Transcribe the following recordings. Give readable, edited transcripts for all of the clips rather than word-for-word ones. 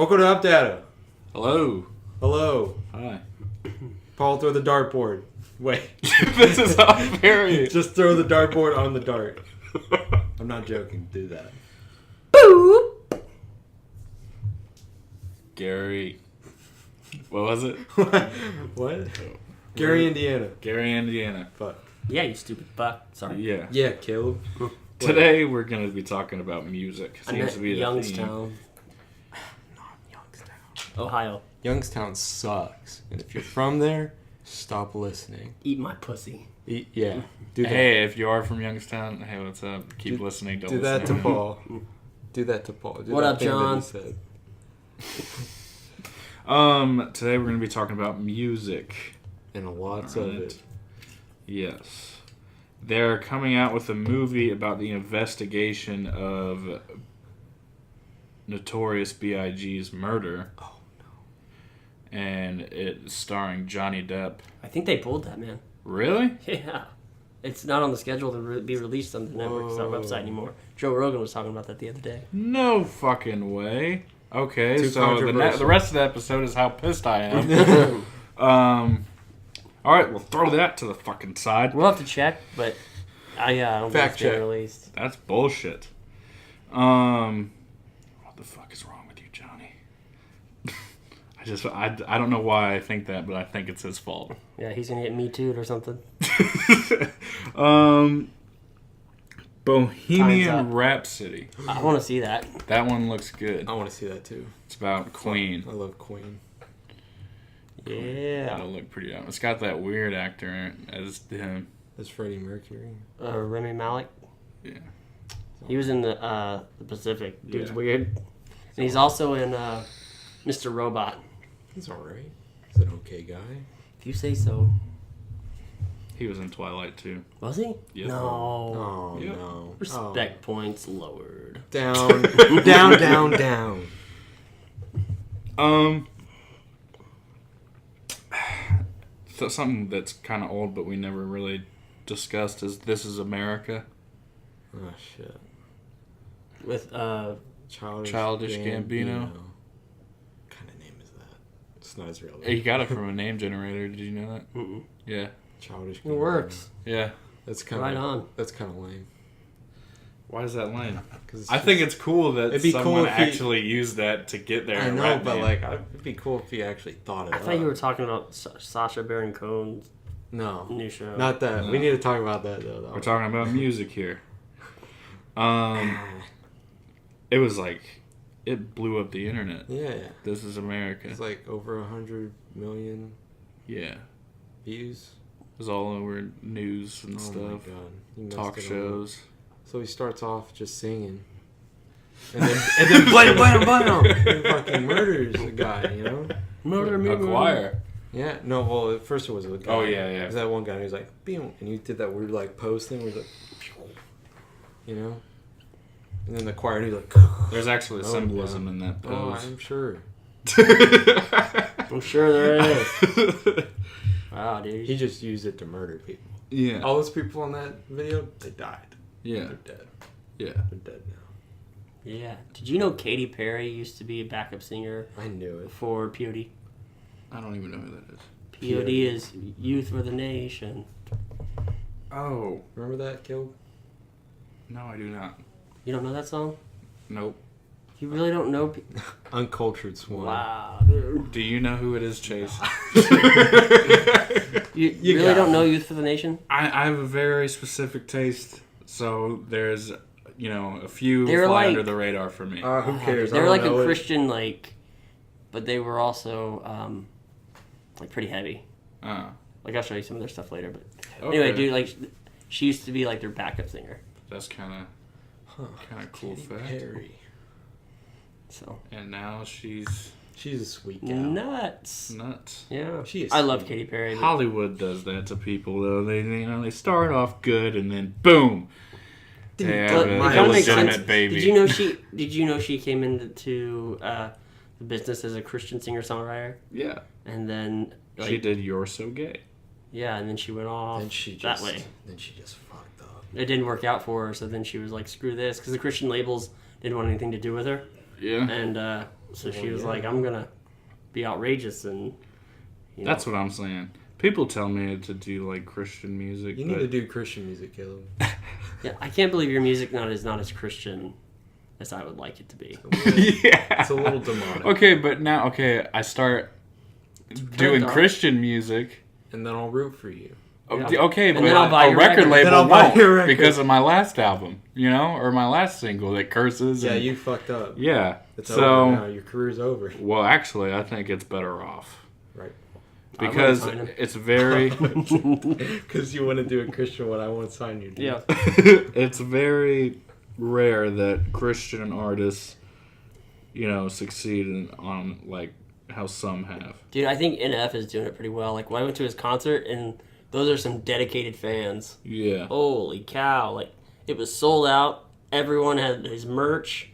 Welcome to Updata. Hello. Hello. Hi. Paul, throw the dartboard. Wait. This is how very... Just throw the dartboard on the dart. I'm not joking. Do that. Boop. Gary... What was it? What? Gary, Indiana. Gary, Indiana. Fuck. Yeah, you stupid fuck. Sorry. Yeah. Yeah, Caleb. Today we're going to be talking about music. I Seems meant to be the Youngstown, Not Youngstown. Ohio. Youngstown sucks. And if you're from there, stop listening. Eat my pussy. Yeah. Do that. Hey, if you are from Youngstown, hey, what's up? Keep listening. Don't Do listen that to Paul. Do that to Paul. Do What that up, thing that he John? said. Today we're going to be talking about music. And lots of it. Yes. They're coming out with a movie about the investigation of Notorious B.I.G.'s murder. Oh, no. And it's starring Johnny Depp. I think they pulled that, man. Really? Yeah. It's not on the schedule to be released on the network's website anymore. Joe Rogan was talking about that the other day. No fucking way. Okay, Too so controversial. the rest of the episode is how pissed I am. Alright, we'll throw that to the fucking side. We'll have to check, but I don't Fact think it's been check. released. That's bullshit. What the fuck is wrong with you, Johnny? I don't know why I think that, but I think it's his fault. Yeah, he's gonna get Me Too'd or something. Time's Bohemian up. Rhapsody. I want to see that. That one looks good. I want to see that too. It's about Queen. I love Queen. Yeah. That'll look pretty out. It's got that weird actor as him. That's Freddie Mercury. Remy Malek. Yeah. He was in the Pacific. Dude's Yeah. weird. And he's also in Mr. Robot. He's alright. He's an okay guy. If you say so. He was in Twilight too. Was he? Yep. No. Oh, Yep. no. Respect points lowered. Down, down, down. So something that's kind of old, but we never really discussed is This Is America. Oh, shit. With Childish Gambino. What kind of name is that? It's not his real He name. got it from a name generator. Did you know that? mm-mm. Yeah. Childish It Gambino. works. Yeah. That's kind Right of on. That's kind of lame. Why is that lame? 'Cause I think it's cool that It'd be someone cool if he- actually used that to get their I know, rap but name. like, it'd be cool if he actually thought it I up. thought you were talking about Sacha Baron Cohen's No, new show. not that. No. We need to talk about that though. We're talking about music here. It was like, it blew up the internet. Yeah, This Is America. it's like over 100 million Yeah. views. It was all over news and Oh stuff. my god! He messed Talk it all up. shows. So he starts off just singing, and then blam blam blam, he fucking murders a guy. You know? Murder me. A choir. Yeah. No. Well, at first it was a guy. Oh, yeah, yeah. It was that one guy who was like, "Pew," and he did that weird like pose thing where he's like, you know. And then the choir, he's like, There's actually a Oh, symbolism yeah. in that "Oh, pose. I'm sure." I'm sure there is. Wow, dude. He just used it to murder people. Yeah. All those people in that video, they died. Yeah. They're dead. Yeah. They're dead now. Yeah. Did you know Katy Perry used to be a backup singer I knew it. for POD? I don't even know who that is. POD is Youth for the Nation. Oh. Remember that, Caleb? No, I do not. You don't know that song? Nope. You really don't know? Uncultured Swan. Wow, dude. Do you know who it is, Chase? You You really got don't it. know Youth for the Nation? I have a very specific taste, so there's, a few They were fly like- under the radar for me. Who cares? They I were don't like know a it. Christian, but they were also, pretty heavy. Like, I'll show you some of their stuff later, but... Okay. Anyway, dude, she used to be, their backup singer. That's kind of cool Katy fact. Perry. So... And now she's She's a sweet gal. Nuts. nuts. Yeah. She is I love sweet. Katy Perry. but- Hollywood does that to people, though. They start off good, and then boom, they have But a it kind of makes illegitimate sense. baby. Did you know she came into the business as a Christian singer-songwriter? Yeah. And then... She did You're So Gay. Yeah, and then she went off Then she that just, way. Then she just fucked up. It didn't work out for her, so then she was like, screw this, because the Christian labels didn't want anything to do with her. Yeah. And So she was like, I'm gonna be outrageous and. That's what I'm saying. People tell me to do like Christian music. You need to do Christian music, Caleb. Yeah, I can't believe your music is not as Christian as I would like it to be. Yeah, it's a little demonic. Okay, but now I start doing Christian music, and then I'll root for you. Yeah. Okay, but then I'll buy a record label won't because of my last album, or my last single that curses. Yeah, and, you fucked up. Yeah, it's over now. Your career's over. Well, actually, I think it's better off. Right. Because it's very... Because you want to do a Christian one, I won't sign you. Dude. Yeah. It's very rare that Christian artists, succeed on, like, how some have. Dude, I think NF is doing it pretty well. Like, when I went to his concert, and those are some dedicated fans. Yeah. Holy cow. Like, it was sold out. Everyone had his merch.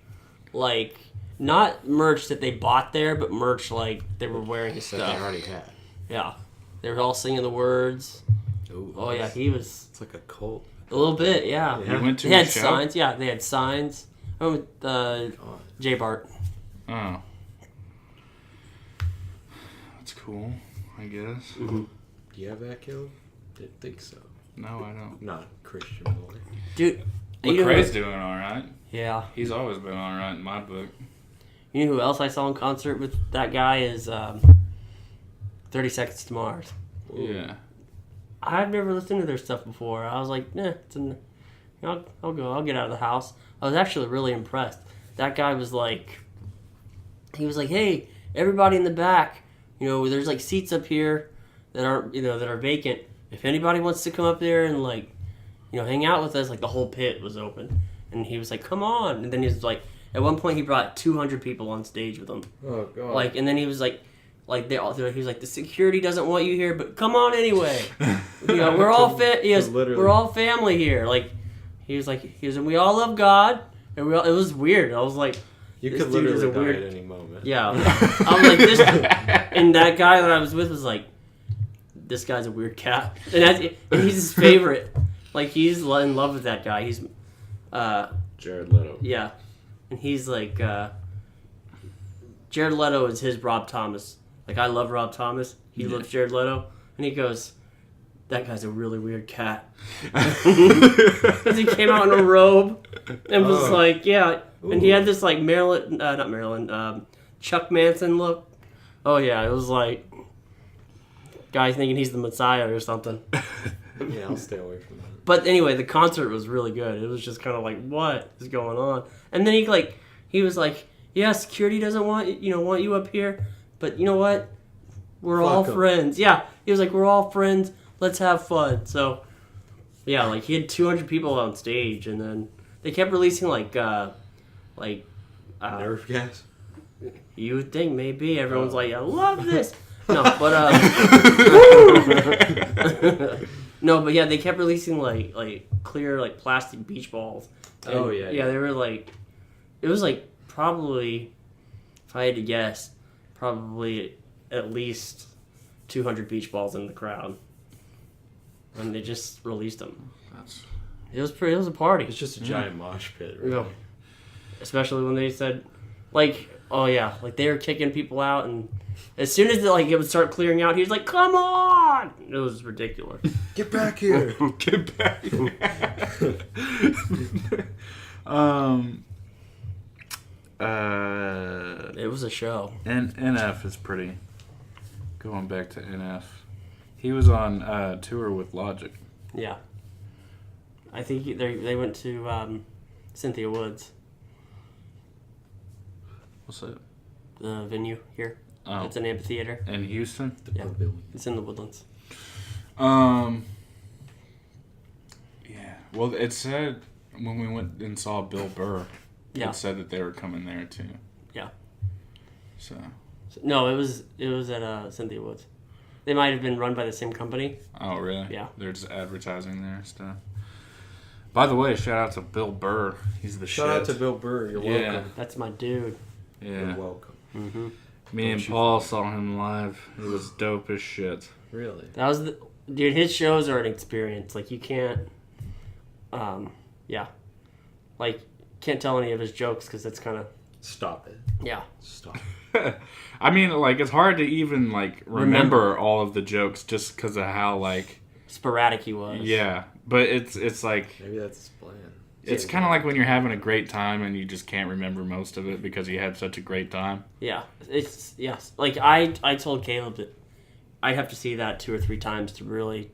Like, not merch that they bought there, but merch, like, they were wearing his stuff. That they already had. Yeah. They were all singing the words. Ooh, oh, yeah, he was... It's like a cult. A little bit, yeah. You went to They had show? signs. Yeah, they had signs. I went with J Bart. Oh. That's cool, I guess. Mm-hmm. Do you have that, Caleb? Didn't think so. No, I don't. Not Christian boy. Dude. Lecrae's doing alright. Yeah. He's always been alright in my book. You know who else I saw in concert with that guy is 30 Seconds to Mars. Yeah. I've never listened to their stuff before. I was like, I'll go. I'll get out of the house. I was actually really impressed. That guy was like, hey, everybody in the back, there's like seats up here that aren't, that are vacant. If anybody wants to come up there and like, hang out with us, like the whole pit was open. And he was like, come on. And then he was like, at one point he brought 200 people on stage with him. Oh, God. Like, and then he was like, he was like, the security doesn't want you here, but come on anyway. We're all we're all family here. Like, he was, we all love God, and it was weird. I was like, you could literally die at any moment. Yeah, I was like, this, and that guy that I was with was like, this guy's a weird cat, and he's his favorite. Like, he's in love with that guy. He's Jared Leto. Yeah, and he's like, Jared Leto is his Rob Thomas. Like, I love Rob Thomas. He loves Jared Leto. And he goes, that guy's a really weird cat. Because he came out in a robe and was like, yeah. Ooh. And he had this, like, Chuck Manson look. Oh, yeah. It was like, guy thinking he's the Messiah or something. Yeah, I'll stay away from that. But anyway, the concert was really good. It was just kind of like, what is going on? And then he was like, yeah, security doesn't want you up here. But you know what? We're all friends. Yeah, he was like, we're all friends. Let's have fun. So, yeah, like he had 200 people on stage, and then they kept releasing nerve gas. You would think maybe everyone's like, I love this. No, but no, but yeah, they kept releasing like clear like plastic beach balls. And, yeah, they were like, it was like probably, if I had to guess, probably at least 200 beach balls in the crowd, and they just released them. It was a party. It's just a giant mosh pit, really. Yeah. Especially when they said, like, oh yeah, like they were kicking people out, and as soon as it would start clearing out, he was like, "Come on!" It was ridiculous. Get back here! Get back here! It was a show. And NF is pretty. Going back to NF, he was on tour with Logic. Yeah, I think they went to Cynthia Woods. What's that? The venue here. Oh. It's an amphitheater. In Houston? Yeah. It's in the Woodlands. Yeah. Well, it said when we went and saw Bill Burr, it said that they were coming there too. Yeah. So. No, it was at Cynthia Woods. They might have been run by the same company. Oh, really? Yeah. They're just advertising there and stuff. By the way, shout out to Bill Burr. He's the shit. Shout out to Bill Burr. You're welcome. That's my dude. Yeah. You're welcome. Mm-hmm. Me and Paul saw him live. It was dope as shit. Really? That was dude. His shows are an experience. Like you can't, can't tell any of his jokes because it's kind of Stop it. Yeah. Stop. I mean, like, it's hard to even, like, remember all of the jokes just because of how, like... sporadic he was. Yeah. But it's like... Maybe that's his plan. It's kind of like when you're having a great time and you just can't remember most of it because you had such a great time. Yeah. Yes. Like, I told Caleb that I'd have to see that 2 or 3 times to really...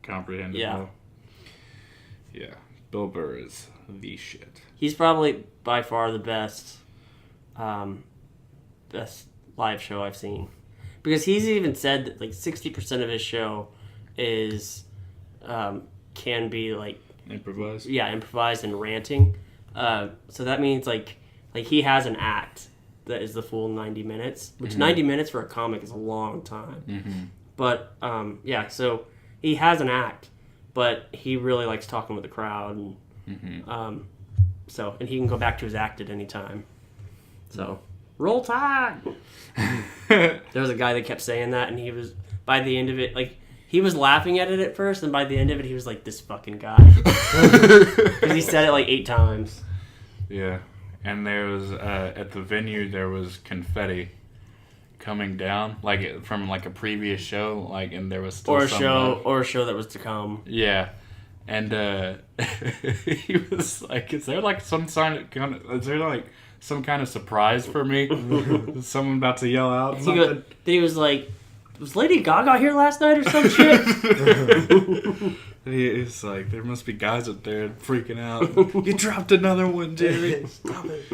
Comprehend it. Yeah. All. Yeah. Bill Burr is the shit. He's probably by far the best live show I've seen. Because he's even said that, like, 60% of his show is... can be, like... Improvised? Yeah, improvised and ranting. So that means, like he has an act that is the full 90 minutes, which 90 minutes for a comic is a long time. Mm-hmm. But, yeah, so he has an act, but he really likes talking with the crowd. And, and he can go back to his act at any time. So, roll Tide! There was a guy that kept saying that, and he was, by the end of it, like... He was laughing at it at first, and by the end of it, he was like, this fucking guy. Because he said it like 8 times. Yeah. And there was, at the venue, there was confetti coming down, like, from, like, a previous show, like, and there was still or a some show that was to come. Yeah. And, he was like, is there, like, some kind of surprise for me? Is someone about to yell out something? He was like, was Lady Gaga here last night or some shit? It's like, there must be guys up there freaking out. You dropped another one, Jerry. Stop it.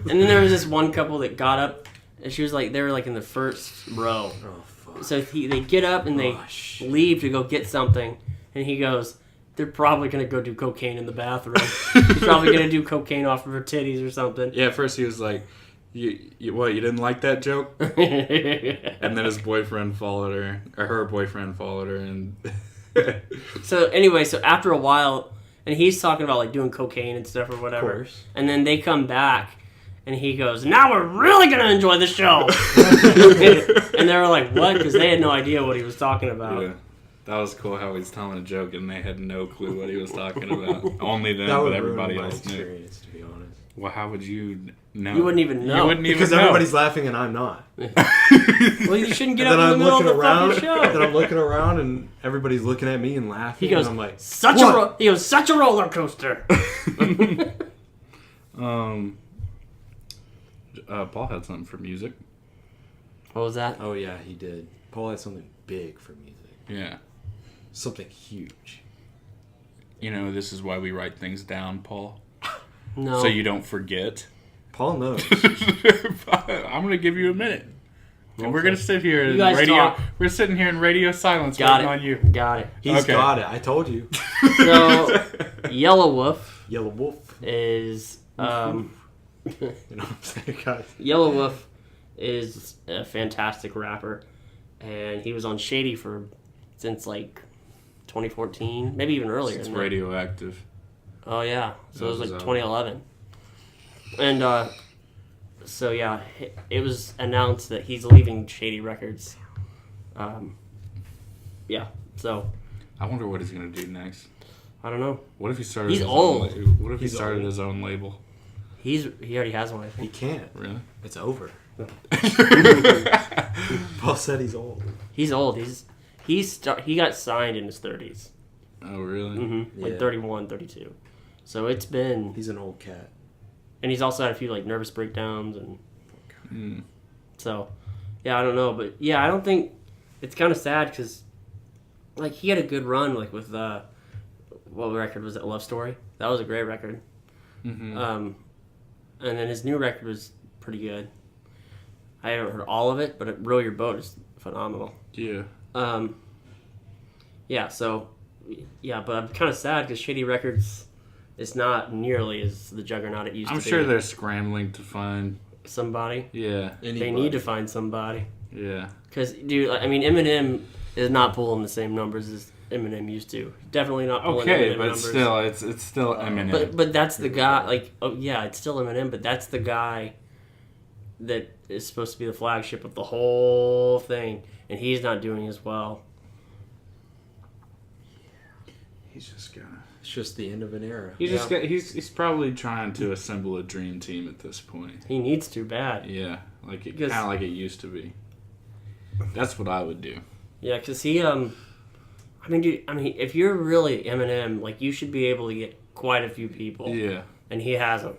And then there was this one couple that got up, and she was like, they were like in the first row. Oh, fuck. So they get up and they leave to go get something, and he goes, they're probably going to go do cocaine in the bathroom. He's probably going to do cocaine off of her titties or something. Yeah, at first he was like, You what, you didn't like that joke? And then his boyfriend followed her, or her boyfriend followed her, and... So after a while, and he's talking about, like, doing cocaine and stuff or whatever. Of course. And then they come back, and he goes, now we're really going to enjoy the show! And they were like, what? Because they had no idea what he was talking about. Yeah. That was cool how he's telling a joke, and they had no clue what he was talking about. Only them, That would but everybody ruin my else knew. experience, to be honest. Well, how would you know? You wouldn't even know. You wouldn't even Because know. everybody's laughing and I'm not. Well, you shouldn't get up in the middle of the fucking show. Then I'm looking around and everybody's looking at me and laughing. He goes, and I'm like, such a roller coaster. Paul had something for music. What was that? oh yeah, he did. Paul had something big for music. Yeah. Something huge. You know, this is why we write things down, Paul. No. So you don't forget. Paul knows. I'm going to give you a minute. And we're going to sit here in guys radio. talk. We're sitting here in radio silence Got waiting it. on you. Got it. He's Okay. got it. I told you. So, Yellow Wolf Yellow Wolf. is... You know what I'm saying, guys? Yellow Wolf is a fantastic rapper, and he was on Shady since like 2014, maybe even earlier. It's than that. radioactive. Oh yeah, so it was like That was 2011, and so yeah, it was announced that he's leaving Shady Records. Yeah, so I wonder what he's going to do next. I don't know. What if he started? He's his old. Own what if he He's started old. his own label? He already has one, I He think. can't. Really? It's over. Paul said he's old. He's old. He got signed in his 30s. Oh, really? Mm-hmm. Like Yeah. 31, 32. So it's been... He's an old cat. And he's also had a few like nervous breakdowns, and Mm. so yeah, I don't know, but yeah, I don't think it's kind of sad because like he had a good run like with what record was it? Love Story. That was a great record. Mm-hmm. And then his new record was pretty good. I haven't heard all of it, but Row Your Boat is phenomenal. Yeah. Yeah, so yeah, but I'm kind of sad because Shady Records is not nearly as the juggernaut it used to be. I'm sure they're scrambling to find. Somebody. Yeah. They need to find somebody. Yeah. Because, dude, I mean, Eminem is not pulling the same numbers as Eminem used to. Definitely not pulling Okay, Eminem but numbers. still, it's still Eminem. But that's the guy, like, oh yeah, it's still Eminem, but that's the guy that is supposed to be the flagship of the whole thing, and he's not doing as well. He's just gonna. It's just the end of an era. He's probably trying to assemble a dream team at this point. He needs to bad. Yeah, kind of like it used to be. That's what I would do. Yeah, because he dude, if you're really Eminem, like you should be able to get quite a few people. Yeah, and he has them.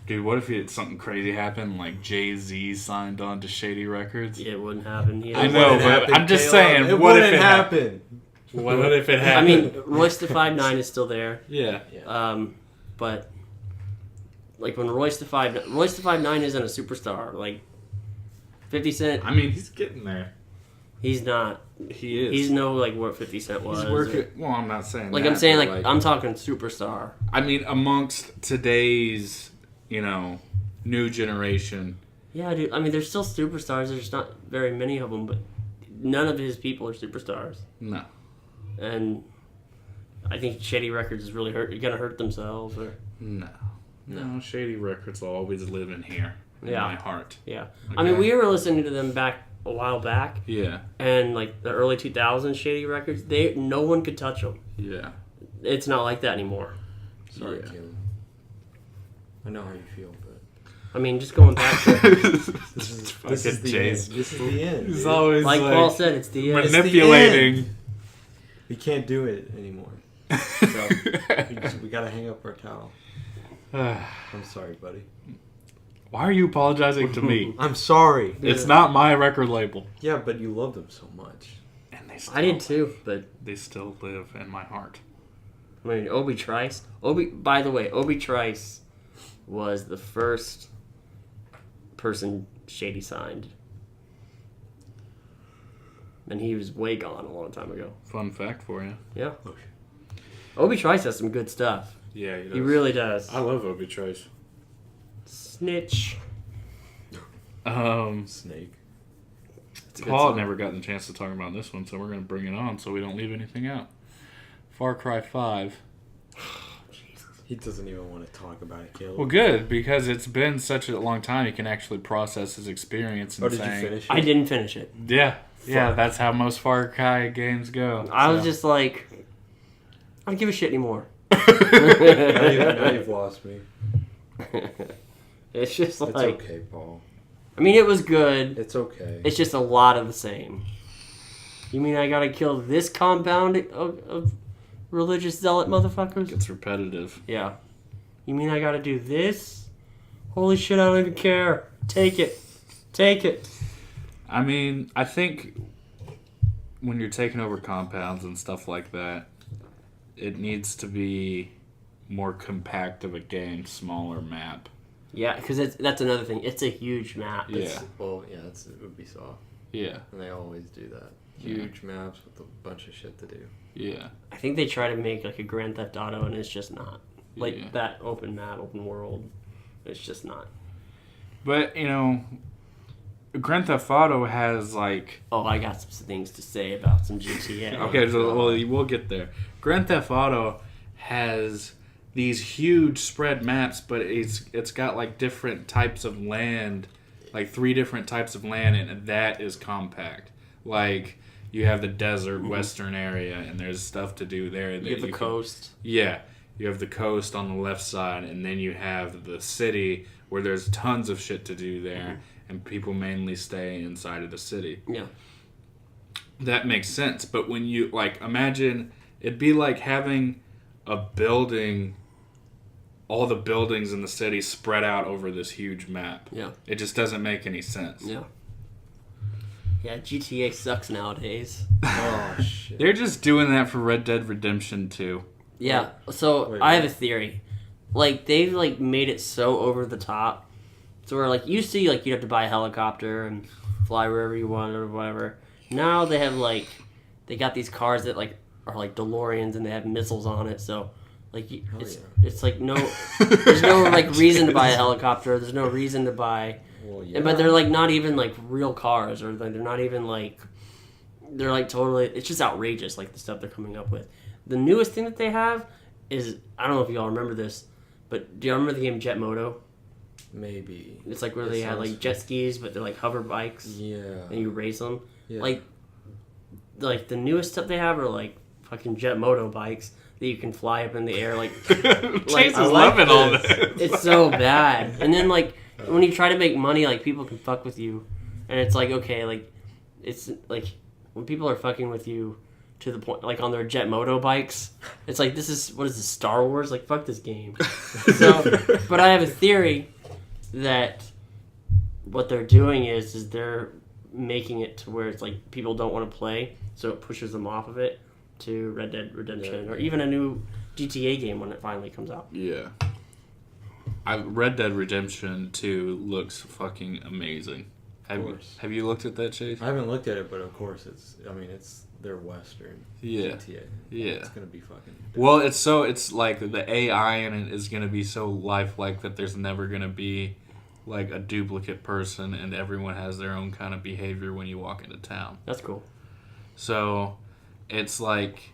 Dude, what if something crazy happened, like Jay-Z signed on to Shady Records? Yeah, it wouldn't happen. I know, but I'm just saying, it what if wouldn't it happen? What if it happened? I mean, Royce the 5'9" is still there. Yeah. But like when Royce the 5'9" isn't a superstar. Like 50 Cent. I mean, he's getting there. He's not. He is. He's no like what 50 Cent was. He's working. Well, I'm not saying. Like that, I'm saying, like I'm talking superstar. I mean, amongst today's, new generation. Yeah, dude. I mean, there's still superstars. There's not very many of them, but none of his people are superstars. No. And I think Shady Records is really gonna hurt themselves. Or No, Shady Records will always live in here. In my heart. Yeah. Okay. I mean, we were listening to them a while back. Yeah. And like the early 2000s Shady Records, no one could touch them. Yeah. It's not like that anymore. Sorry, Caleb. I know how you feel, but I mean, just going back to this is the end. This is the end. He's dude. always like Paul said, it's the end. manipulating. We can't do it anymore. So we gotta hang up our towel. I'm sorry, buddy. Why are you apologizing to me? I'm sorry. It's not my record label. Yeah, but you love them so much. And they I did too, but they still live in my heart. I mean, Obi Trice. By the way, Obi Trice was the first person Shady signed. And he was way gone a long time ago. Fun fact for you. Yeah. Obi Trice has some good stuff. Yeah, he does. He really does. I love Obi Trice. Snitch. Snake. Paul never got the chance to talk about this one, so we're going to bring it on so we don't leave anything out. Far Cry 5. He doesn't even want to talk about it, Caleb. Well, good, because it's been such a long time, he can actually process his experience. And did you finish it? I didn't finish it. Yeah. Yeah, that's how most Far Cry games go. I was just like, I don't give a shit anymore. now you've lost me. It's just like... It's okay, Paul. I mean, it was good. It's okay. It's just a lot of the same. You mean I gotta kill this compound of religious zealot motherfuckers? It's repetitive. Yeah. You mean I gotta do this? Holy shit, I don't even care. Take it. Take it. I mean, I think when you're taking over compounds and stuff like that, it needs to be more compact of a game, smaller map. Yeah, because that's another thing. It's a huge map. Yeah. It would be soft. Yeah. And they always do that. Huge maps with a bunch of shit to do. Yeah. I think they try to make like a Grand Theft Auto, and it's just not. Like that open map, open world. It's just not. But, Grand Theft Auto has like... Oh, I got some things to say about some GTA. Okay, so we'll get there. Grand Theft Auto has these huge spread maps, but it's got like different types of land, like 3 different types of land, and that is compact. Like you have the desert western area, and there's stuff to do there. You have the coast. Yeah, you have the coast on the left side, and then you have the city where there's tons of shit to do there, and people mainly stay inside of the city. Yeah. That makes sense, but when you imagine it'd be like having a building, all the buildings in the city spread out over this huge map. Yeah. It just doesn't make any sense. Yeah. Yeah, GTA sucks nowadays. Oh, shit. They're just doing that for Red Dead Redemption 2. Yeah, so I have a theory. They've made it so over the top. So where you see you'd have to buy a helicopter and fly wherever you want or whatever. Now they have they got these cars that are like DeLoreans and they have missiles on it. So it's no there's no reason to buy a helicopter. There's no reason to buy. Well, yeah. But they're not even real cars, or they're not even they're totally. It's just outrageous the stuff they're coming up with. The newest thing that they have is, I don't know if y'all remember this, but do y'all remember the game Jet Moto? Maybe. It's where they had jet skis, but they're hover bikes. Yeah. And you race them. Yeah. The newest stuff they have are fucking Jet Moto bikes that you can fly up in the air. Like, Chase I is like loving all this. this. it's so bad. And then like when you try to make money, like people can fuck with you, and it's like okay, like it's like when people are fucking with you to the point like on their jet moto bikes, it's like what is this, Star Wars? Like fuck this game. So, but I have a theory that what they're doing is they're making it to where it's like people don't want to play, so it pushes them off of it to Red Dead Redemption or even a new GTA game when it finally comes out. Yeah. Red Dead Redemption 2 looks fucking amazing. Have you looked at that, Chase? I haven't looked at it, but of course it's they're Western. Yeah. GTA. Yeah. It's gonna be fucking. Well, it's like the AI in it is gonna be so lifelike that there's never gonna be like a duplicate person, and everyone has their own kind of behavior when you walk into town. That's cool. So, it's like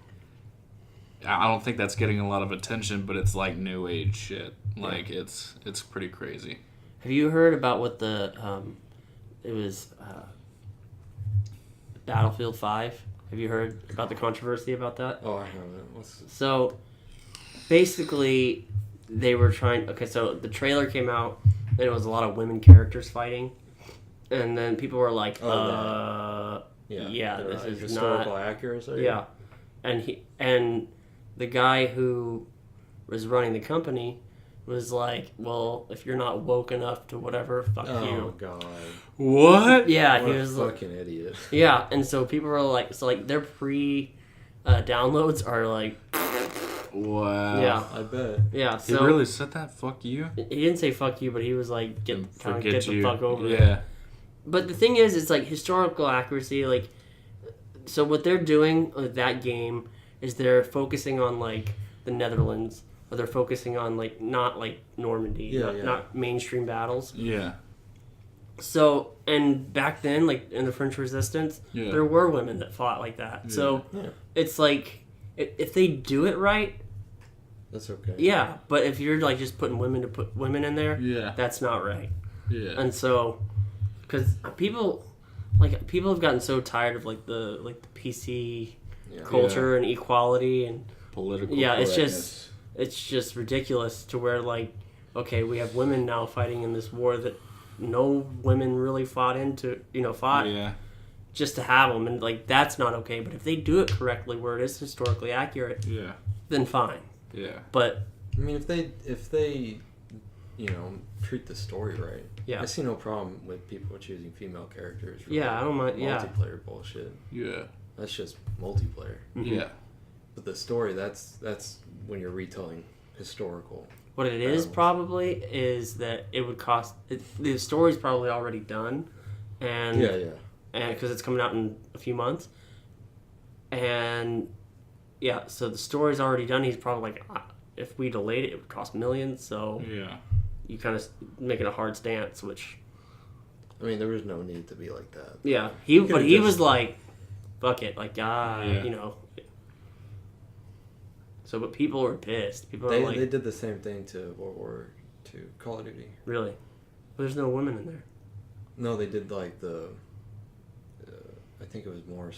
I don't think that's getting a lot of attention, but it's like new age shit. Like it's pretty crazy. Have you heard about what the it was Battlefield 5? Have you heard about the controversy about that? Oh, I haven't. So basically they were trying so the trailer came out and it was a lot of women characters fighting, and then people were like this is historical not accuracy. yeah, and the guy who was running the company was like, well, if you're not woke enough to whatever, fuck you. Oh god. What? Yeah, What he a was fucking idiot. yeah, and so people were like, their pre downloads are like, Wow. yeah, I bet. yeah. He So really said that? Fuck you? he didn't say fuck you, but he was like, get the fuck over it. Yeah. But the thing is, it's like historical accuracy. Like, so what they're doing with that game is they're focusing on like the Netherlands, or they're focusing on like not like Normandy, not mainstream battles. Yeah. So, and back then, like in the French Resistance, there were women that fought like that. Yeah. So it's like if they do it right, that's okay. yeah. But if you're like just putting women to put women in there, that's not right. Yeah. And so, because people have gotten so tired of like the PC culture and equality and political. Yeah, correctness. it's just ridiculous to where like, okay, we have women now fighting in this war that no women really fought just to have them, and like that's not okay. But if they do it correctly, where it is historically accurate, then fine. Yeah. But I mean, if they treat the story right, I see no problem with people choosing female characters. For I don't mind. Multiplayer bullshit. Yeah. That's just multiplayer. Mm-hmm. Yeah. But the story, that's when you're retelling historical. What it is probably is that it would cost. The story's probably already done, and and because it's coming out in a few months, and so the story's already done. He's probably like, if we delayed it would cost millions. So you kind of making a hard stance, which I mean, there was no need to be like that. Yeah, he was like, fuck it, like you know. So, but people were pissed. People were like... They did the same thing to World War II, Call of Duty. Really? But there's no women in there. No, they did like the... I think it was more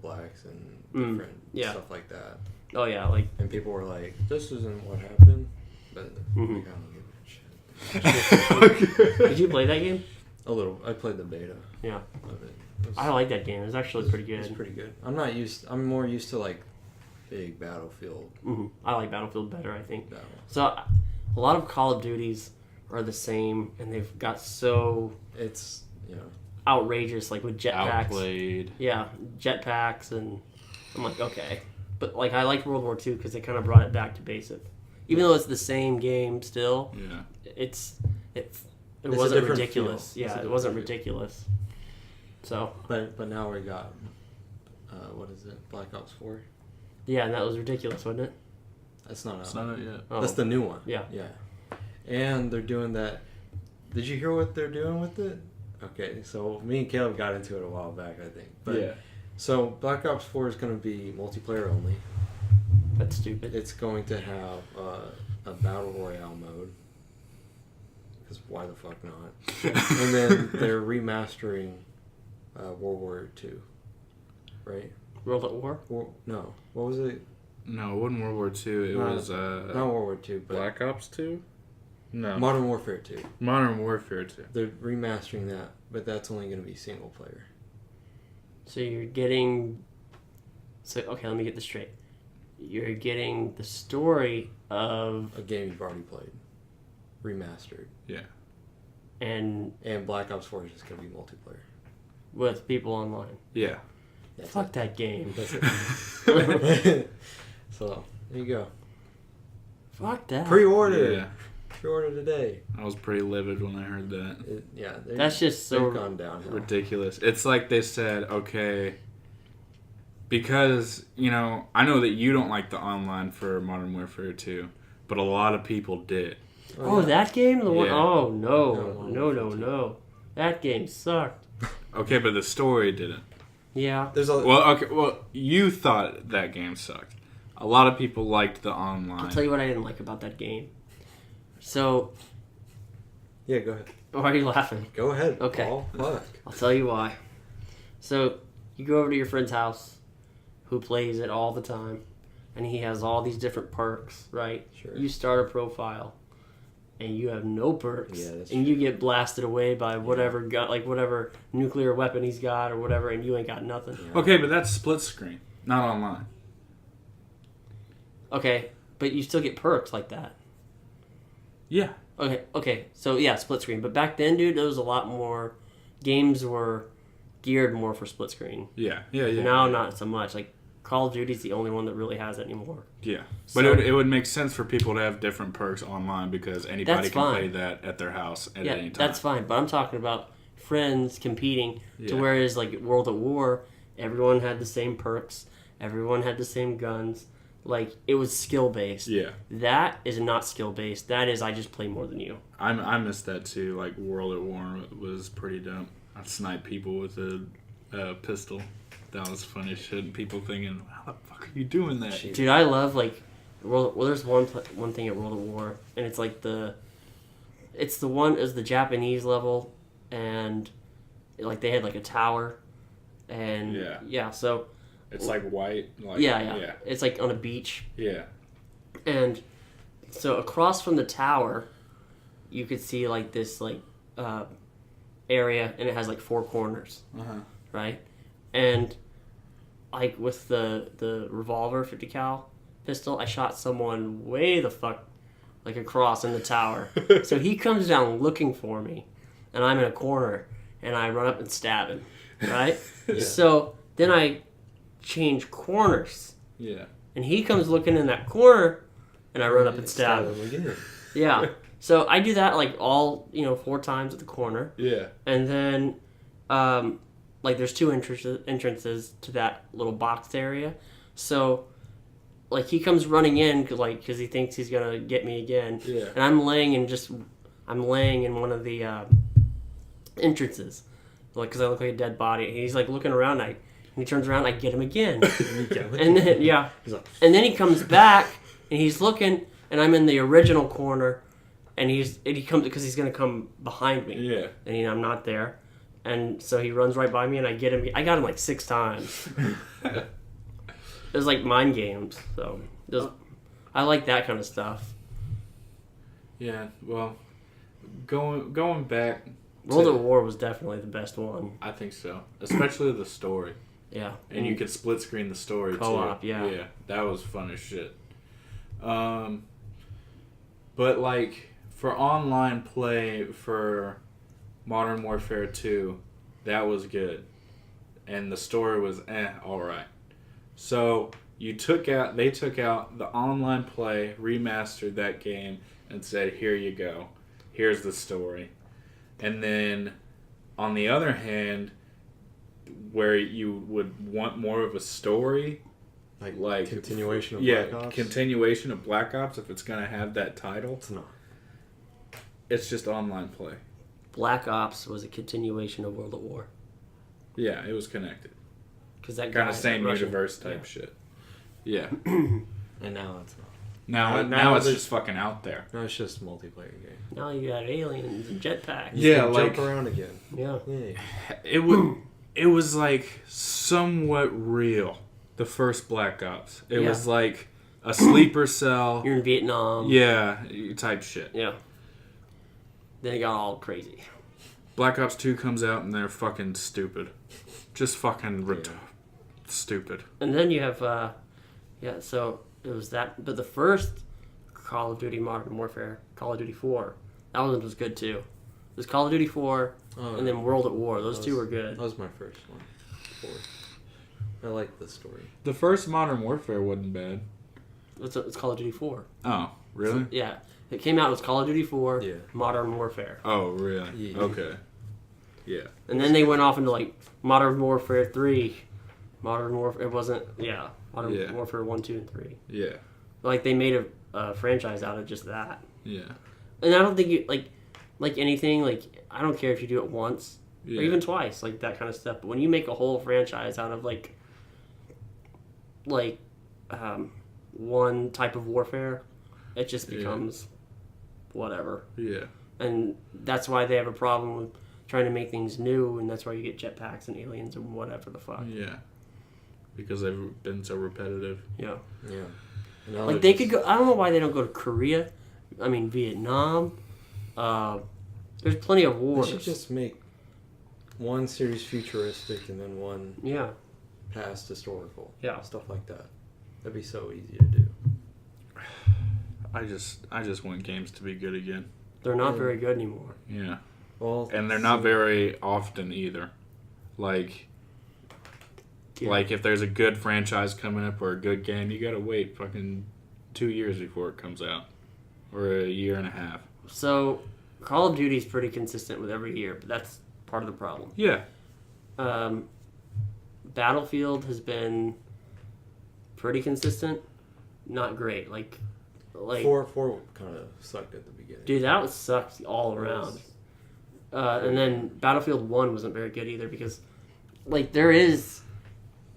blacks and different stuff like that. Oh, yeah, like... And people were like, this isn't what happened. But I don't give a shit. Did you play that game? A little. I played the beta of it. I like that game. It was actually pretty good. It's pretty good. I'm more used to like big Battlefield. Mm-hmm. I like Battlefield better, I think. Battle. So a lot of Call of Duties are the same, and they've got so outrageous, like with jetpacks. Outplayed. Yeah, jetpacks, and I'm like, okay, but like I liked World War II because they kind of brought it back to basic, even though it's the same game still. Yeah, it wasn't ridiculous. Feel. Yeah, it wasn't ridiculous. So, but now we got what is it? Black Ops 4. Yeah, and that was ridiculous, wasn't it? That's not out. It's not out yet. Oh. That's the new one. Yeah. Yeah. And they're doing that. Did you hear what they're doing with it? Okay, so me and Caleb got into it a while back, I think. But, so Black Ops 4 is going to be multiplayer only. That's stupid. It's going to have a battle royale mode. Because why the fuck not? And then they're remastering World War II. Right? World at War? No. What was it? No, it wasn't World War II. It was not World War II, but Black Ops 2. No, Modern Warfare 2. Modern Warfare 2. They're remastering that, but that's only going to be single player. So you're getting. So okay, let me get this straight. You're getting the story of a game you've already played, remastered. Yeah. And Black Ops 4 is just going to be multiplayer with people online. Yeah. Fuck that game. So there you go. Fuck that. Pre-order. Yeah. Pre-order today. I was pretty livid when I heard that. That's just so gone downhill. Ridiculous. It's like they said, okay, because, I know that you don't like the online for Modern Warfare 2, but a lot of people did. Oh, that game? The one? Yeah. Oh, no. That game sucked. Okay, but the story didn't. Yeah. Well, you thought that game sucked. A lot of people liked the online. I'll tell you what I didn't like about that game. So... Yeah, go ahead. Why are you laughing? Go ahead. Okay. Paul. Fuck. I'll tell you why. So, you go over to your friend's house, who plays it all the time, and he has all these different perks, right? Sure. You start a profile, and you have no perks, Yeah, that's and true. you get blasted away by whatever whatever nuclear weapon he's got or whatever, and you ain't got nothing. Yeah. Okay, but that's split screen, not online. Okay, but you still get perks like that. Yeah. Okay. So yeah, split screen. But back then, dude, there was a lot more. Games were geared more for split screen. Yeah. Now, not so much. Like Call of Duty's the only one that really has it anymore. Yeah, but So, it would make sense for people to have different perks online because anybody That's can fine. play that at their house at yeah, any time. that's fine. But I'm talking about friends competing to Yeah. whereas like World at War, everyone had the same perks, everyone had the same guns. Like it was skill based. Yeah, That is not skill based. That is I just play more than you. I missed that too. Like World at War was pretty dumb. I'd snipe people with a pistol. That was funny shit. And people thinking, how the fuck are you doing that? Dude, I love like there's one thing at World at War, and it's like the Japanese level, and like they had like a tower, and so It's like white. Like, yeah, it's like on a beach, Yeah. and so across from the tower, you could see like this like area, and it has like 4 corners, right? And like with the revolver 50 cal pistol, I shot someone way the fuck like across in the tower. So he comes down looking for me, and I'm in a corner, and I run up and stab him, right? So then I change corners, and he comes looking in that corner, and I run up and stab him. Again. Yeah. So I do that like all 4 times at the corner. Yeah. And then, like, there's 2 entrances to that little box area. So, like, he comes running in because he thinks he's gonna get me again. Yeah. And I'm laying in one of the entrances, like, because I look like a dead body. And he's like looking around. And he turns around. And I get him again. And then and then he comes back and he's looking, and I'm in the original corner. And he comes because he's gonna come behind me. Yeah. And I'm not there, and so he runs right by me, and I get him. I got him like 6 times. It was like mind games. So I like that kind of stuff. Yeah. Well, going back. World at War was definitely the best one. I think so, especially the story. Yeah. And you could split screen the story Co-op, too. yeah. Yeah, that was fun as shit. But like for online play for Modern Warfare 2, that was good, and the story was all right. So they took out the online play, remastered that game, and said, "Here you go, here's the story," and then on the other hand, where you would want more of a story, like continuation of Black Ops. Continuation of Black Ops. If it's gonna have that title, It's not. it's just online play. Black Ops was a continuation of World at War. Yeah, it was connected. Because that Kind of guy, same Russian, universe type shit. Yeah. And now it's not. Now it's just fucking out there. No, it's just a multiplayer game. Now you got aliens and jetpacks. You Yeah, can like jump around again. Yeah. Yay. it was like somewhat real. The first Black Ops. It was like a sleeper cell. You're in Vietnam. Yeah, type shit. Yeah. Then it got all crazy. Black Ops 2 comes out and they're fucking stupid. Just fucking stupid. And then you have, so it was that. But the first Call of Duty Modern Warfare, Call of Duty 4, that one was good too. It was Call of Duty 4 and then World at War. Those two were good. That was my first one. 4. I like the story. The first Modern Warfare wasn't bad. It's Call of Duty 4. Oh, really? So, yeah. It came out as Call of Duty 4, Yeah. Modern Warfare. Oh, really? Yeah. Okay. Yeah. And then they went off into like Modern Warfare 3. Modern Warfare, it wasn't, Modern Warfare 1, 2, and 3. Yeah. Like they made a franchise out of just that. Yeah. And I don't think you, like anything, like I don't care if you do it once or even twice, like that kind of stuff. But when you make a whole franchise out of like one type of warfare, it just becomes whatever. Yeah. And that's why they have a problem with trying to make things new, and that's why you get jetpacks and aliens and whatever the fuck. Yeah. Because they've been so repetitive. Yeah. Yeah. Like they could go. I don't know why they don't go to Korea. I mean Vietnam. There's plenty of wars. They should just make one series futuristic and then one past historical. Yeah. Stuff like that. That'd be so easy to do. I just want games to be good again. They're not very good anymore. Yeah. Well, And they're not very often either. Like if there's a good franchise coming up or a good game, you gotta wait fucking 2 years before it comes out. Or a year and a half. So, Call of Duty is pretty consistent with every year, but that's part of the problem. Yeah. Battlefield has been pretty consistent. Not great. Like 4 kind of sucked at the beginning. Dude, that was sucked all around. And then Battlefield 1 wasn't very good either because, like, there is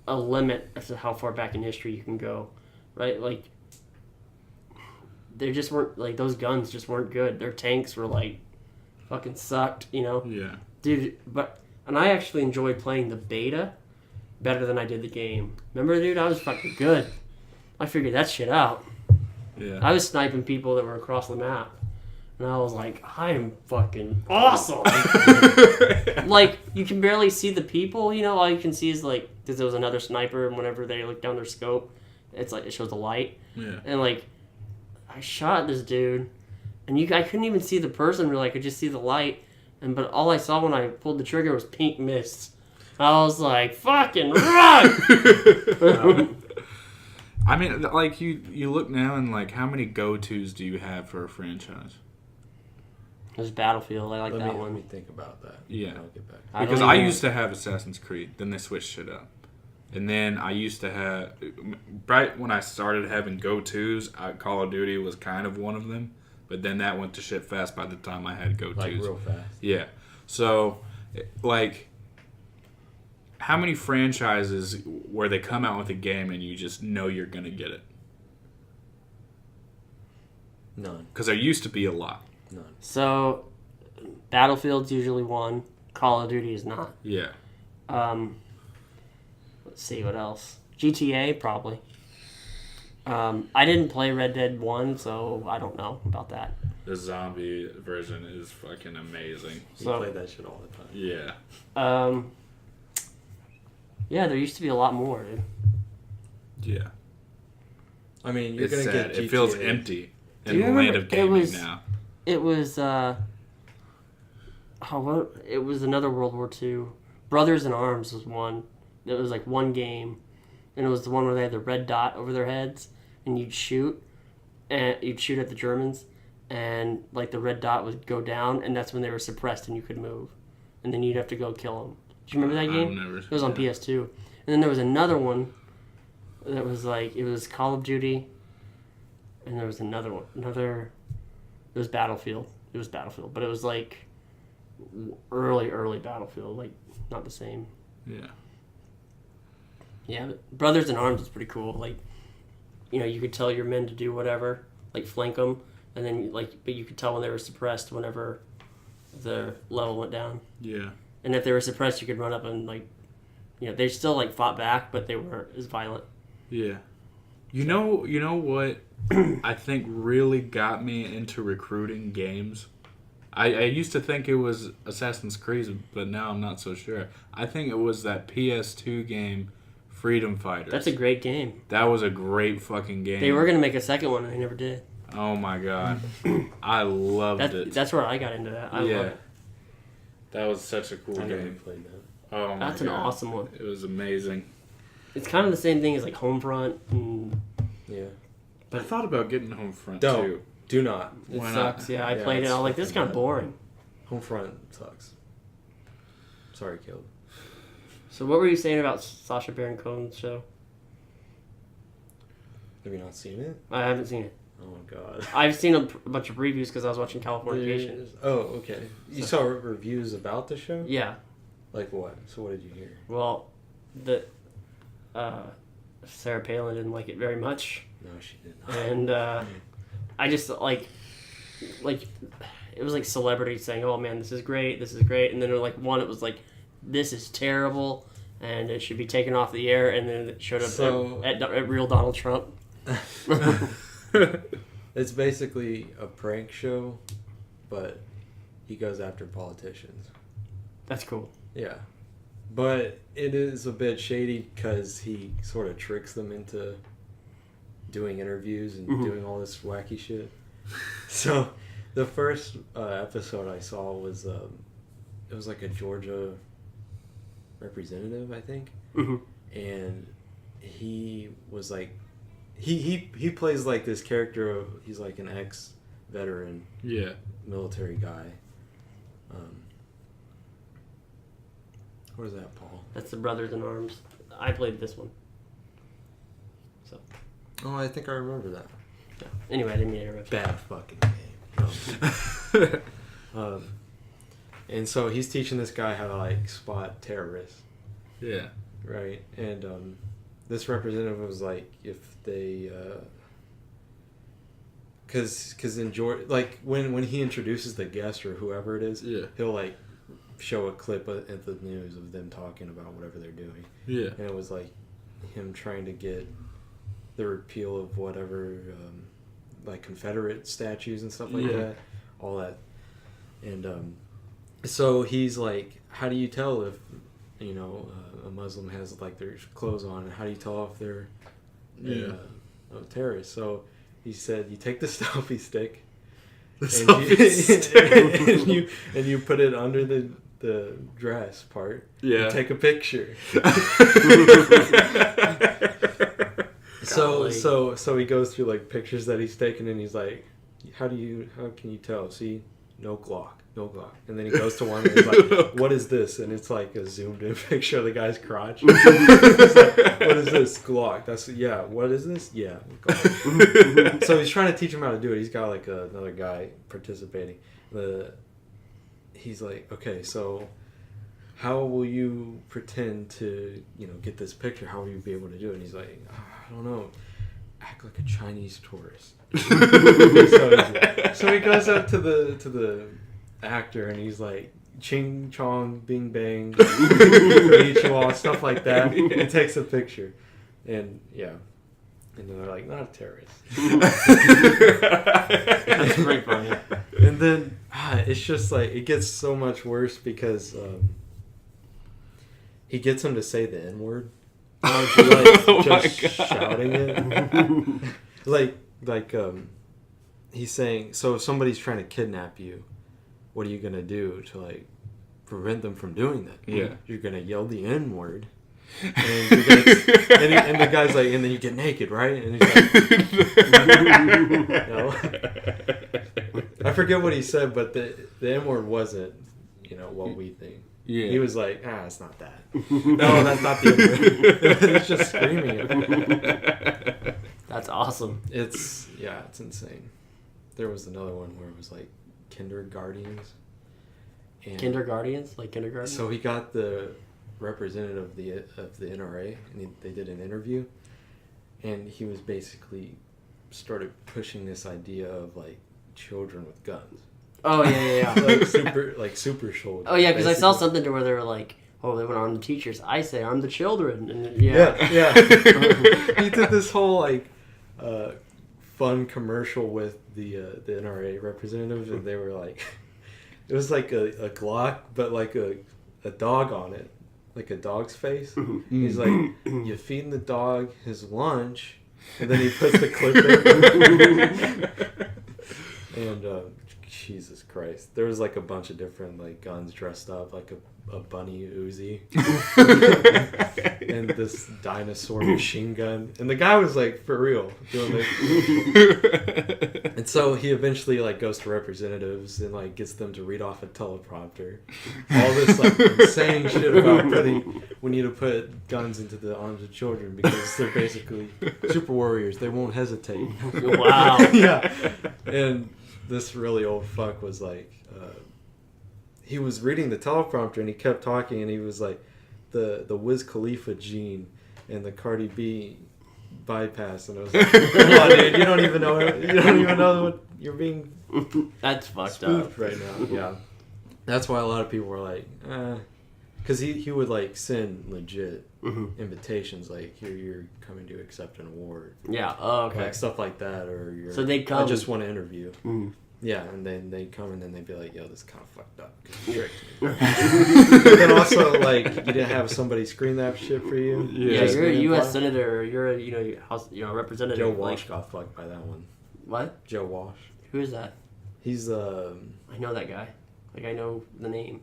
a limit as to how far back in history you can go, right? Like, they just weren't, like, those guns just weren't good. Their tanks were, like, fucking sucked, you know? Yeah. Dude, and I actually enjoyed playing the beta better than I did the game. Remember, dude? I was fucking good. I figured that shit out. Yeah. I was sniping people that were across the map. And I was like, I am fucking awesome. Like, you can barely see the people, you know? All you can see is, like, because there was another sniper, and whenever they look down their scope, it's like, it shows the light. Yeah. And, like, I shot this dude, and I couldn't even see the person, really. I could just see the light. But all I saw when I pulled the trigger was pink mist. I was like, fucking run! I mean, like, you look now and, like, how many go-tos do you have for a franchise? There's Battlefield. I like that one. Let me think about that. Yeah. I'll get back. Because I used to have Assassin's Creed. Then they switched it up. And then I used to have... Right when I started having go-tos, Call of Duty was kind of one of them. But then that went to shit fast by the time I had go-tos. Like, real fast. Yeah. So, like... How many franchises where they come out with a game and you just know you're going to get it? None. Because there used to be a lot. None. So, Battlefield's usually one. Call of Duty is not. Yeah. Let's see, what else? GTA, probably. I didn't play Red Dead 1, so I don't know about that. The zombie version is fucking amazing. You play that shit all the time. Yeah. Yeah, there used to be a lot more, dude. Yeah. I mean, you're It's going to sad. get GTA. It feels empty in you the land remember- of gaming now. It was, it was another World War II. Brothers in Arms was one. It was like one game. And it was the one where they had the red dot over their heads. And you'd shoot. And you'd shoot at the Germans. And, like, the red dot would go down. And that's when they were suppressed and you could move. And then you'd have to go kill them. Do you remember that game? I've never It was on PS2. And then there was another one that was like, it was Call of Duty. And there was another one. It was Battlefield. It was Battlefield. But it was like early Battlefield. Like, not the same. Yeah. Yeah, but Brothers in Arms was pretty cool. Like, you know, you could tell your men to do whatever. Like, flank them. And then, like, but you could tell when they were suppressed whenever the level went down. Yeah. And if they were suppressed, you could run up and, like, you know, they still, like, fought back, but they weren't as violent. Yeah. You know what I think really got me into recruiting games? I used to think it was Assassin's Creed, but now I'm not so sure. I think it was that PS2 game, Freedom Fighters. That's a great game. That was a great fucking game. They were going to make a second one, and they never did. Oh my god. I loved it. That's where I got into that. I love it. That was such a cool game. never played that. Oh my god. That's an awesome one. It was amazing. It's kind of the same thing as like Homefront. Yeah. But I thought about getting Homefront Don't. too. Do not. It Why sucks. not? Yeah, I played it. I was like, this is kind of boring. Homefront sucks. Sorry, Caleb. So what were you saying about Sacha Baron Cohen's show? Have you not seen it? I haven't seen it. Oh my god. I've seen a bunch of previews because I was watching Californication. Oh, okay. You saw reviews about the show? Yeah. Like what? So what did you hear? Well, Sarah Palin didn't like it very much. No, she did not. And I just like it was like celebrities saying, "Oh man, this is great, and then like one, it was like, "This is terrible, and it should be taken off the air," and then it showed up at real Donald Trump. It's basically a prank show, but he goes after politicians. That's cool. Yeah, but it is a bit shady because he sort of tricks them into doing interviews and doing all this wacky shit. So the first episode I saw was it was like a Georgia representative, I think, and he was like he plays like this character of, he's like an ex-veteran military guy. What is that, Paul? That's the Brothers in Arms. I played this one. So. Oh, I think I remember that. Yeah. Anyway, I didn't mean to interrupt. Bad fucking game. No. And so he's teaching this guy how to like spot terrorists. Yeah. Right. And this representative was like, if they, because in Georgia, like when he introduces the guest or whoever it is, he'll like show a clip at the news of them talking about whatever they're doing. Yeah. And it was like him trying to get the repeal of whatever, like Confederate statues and stuff like that, all that. And so he's like, how do you tell if, you know, a Muslim has like their clothes on, and how do you tell if they're a terrorist? So he said, you take the selfie stick, and you put it under the dress part. Yeah. And take a picture. So he goes through like pictures that he's taken, and he's like, how can you tell? See, no Glock. And then he goes to one and he's like, what is this? And it's like a zoomed in picture of the guy's crotch. He's like, what is this? Glock. What is this? Yeah, Glock. So he's trying to teach him how to do it. He's got like another guy participating. He's like, okay, so how will you pretend to, you know, get this picture? How will you be able to do it? And he's like, I don't know. Act like a Chinese tourist. So he goes up to the actor and he's like, ching chong, bing bang, konnichiwa, stuff like that. He takes a picture, and and then they're like, not a terrorist. That's pretty funny. And then it's just like, it gets so much worse because he gets him to say the N-word. Shouting it. like he's saying, so if somebody's trying to kidnap you, what are you gonna do to like prevent them from doing that? Yeah, you're gonna yell the N-word, and you're gonna, and the guy's like, and then you get naked, right? And he's like, no. I forget what he said, but the N-word wasn't, you know, what we think. Yeah, he was like, it's not that. No, that's not the N-word. It's just screaming it. That's awesome. It's insane. There was another one where it was like kindergartens. Kindergartens? Like kindergarten? So he got the representative of the NRA, and they did an interview, and he was basically started pushing this idea of like children with guns. Oh yeah. super shoulder. Oh yeah, because I saw something to where they were like, oh, they went on the teachers. I say I'm the children, and yeah. He did this whole like fun commercial with the NRA representative, and they were like, it was like a Glock, but like a dog on it, like a dog's face. He's like, you feeding the dog his lunch, and then he puts the clip in. And Jesus Christ, there was like a bunch of different like guns dressed up, like a bunny Uzi, and this dinosaur machine gun, and the guy was like for real doing this. And so he eventually like goes to representatives and like gets them to read off a teleprompter, all this like insane shit about we need to put guns into the arms of children because they're basically super warriors. They won't hesitate. Wow. Yeah, and this really old fuck was like, he was reading the teleprompter and he kept talking and he was like, the Wiz Khalifa gene and the Cardi B bypass, and I was like, come on, dude, you don't even know what you're being. That's fucked up right now. Yeah, that's why a lot of people were like, because he would like send legit invitations like, here you're coming to accept an award. Yeah. Oh, okay. Like stuff like that, or so they come. I just want to interview. Yeah, and then they come and then they'd be like, yo, this is kind of fucked up. But then also, like, you didn't have somebody screen that shit for you. Yeah, you're a U.S. senator. You're a representative. Joe Walsh got fucked by that one. What? Joe Walsh. Who is that? He's I know that guy. Like, I know the name.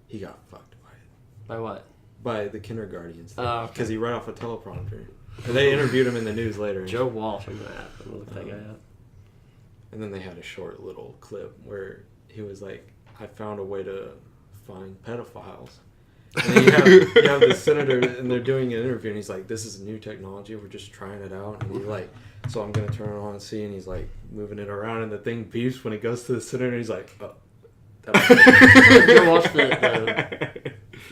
He got fucked by it. By what? By the kindergartens. Oh, because he read off a teleprompter. And they interviewed him in the news later. Joe Walsh. I'm gonna look that guy up. And then they had a short little clip where he was like, I found a way to find pedophiles. And then you have the senator, and they're doing an interview, and he's like, this is a new technology, we're just trying it out. And he's like, so I'm going to turn it on and see, and he's like moving it around, and the thing beeps when it goes to the senator, and he's like, oh. That was You watch